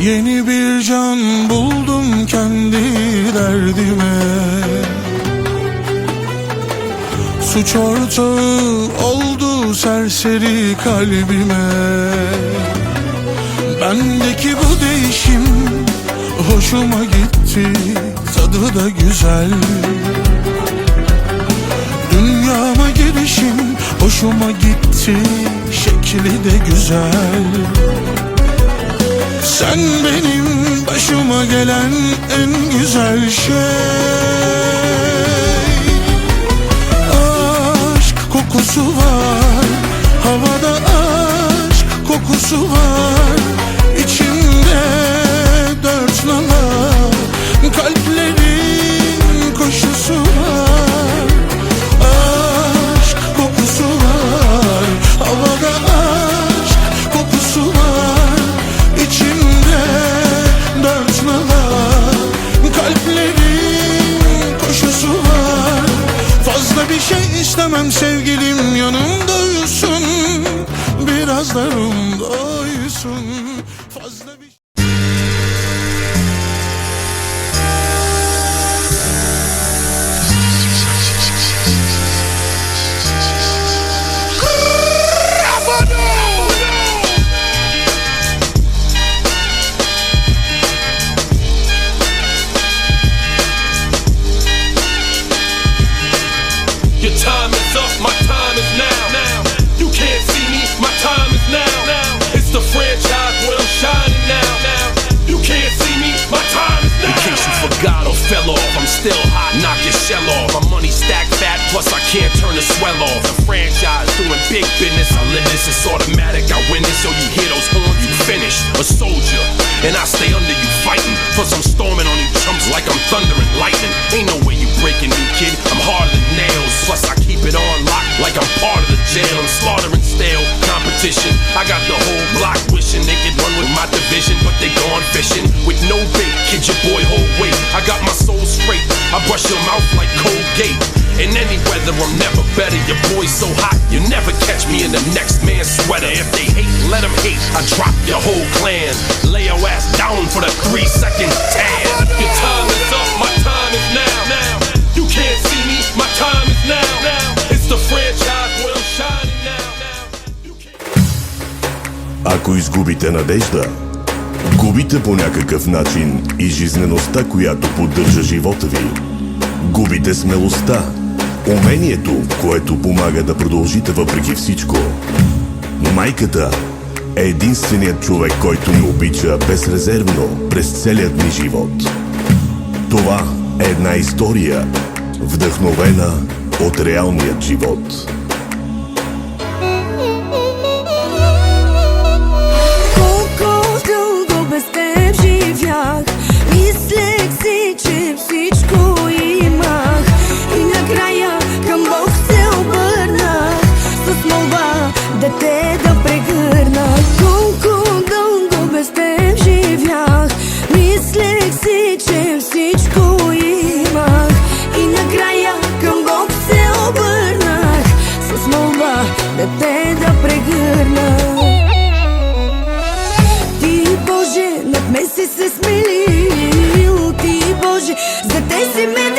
Yeni bir can buldum kendi derdime. Suç ortağı oldu serseri kalbime. Bendeki bu değişim hoşuma gitti, tadı da güzel. Dünyama girişim hoşuma gitti, şekli de güzel. Sen benim başıma gelen en güzel şey. Aşk kokusu var, havada aşk kokusu var. İçimde dört nala, kalplerin koşusu var. Aşk kokusu var, havada aşk kokusu var. İçimde dört nala, kalplerin koşusu var. Fazla bir şey istemem sevgilim, yanımda uyusun, biraz da rumda uyusun. Fazla bir Your time is up, my time is now. You can't see me, my time is now. It's the franchise where I'm shining now. You can't see me, my time is now. In case you forgot or fell off, I'm still hot, knock your shell off. My money stacked fat, plus I can't turn the swell off. The franchise doing big business, I live this, it's automatic. I win this, so you hear those horns, you finished. A soldier, and I stay under you fighting. Plus I'm storming on you chumps like I'm thunder and lightning. Ain't no way you breaking me, kid, I'm harder than nails. Plus I keep it on lock like I'm part of the jail. I'm slaughtering stale competition. I got the whole block wishing they could run with my division, but they gone fishing with no bait. Kid, your boy hold weight. I got my soul straight, I brush your mouth like Colgate. In any weather, I'm never better. Your boy's so hot, you never catch me in the next man's sweater. If they hate, let them hate. I drop your whole clan. Lay your ass down for the 3-second tan. Your time is up, my time is now. You can't see me, my time is now. It's the franchise where I'm shining now. Ако изгубите надежда, губите по някакъв начин и жизнеността, която поддържа живота ви. Губите смелостта, умението, което помага да продължите въпреки всичко. Майката е единственият човек, който ни обича безрезервно през целият ни живот. Това е една история, вдъхновена от реалният живот. Колко дълго без теб живях, мислех си, че всичко имах, и накрая към Бог се обърнах с молба да те да прегърна. Колко дълго без теб живях, мислех си, че всичко имах, и накрая към Бог се обърнах с молба да те да прегърна. Ти, Боже, над мен си се смилил, Ти, Боже, за тези мен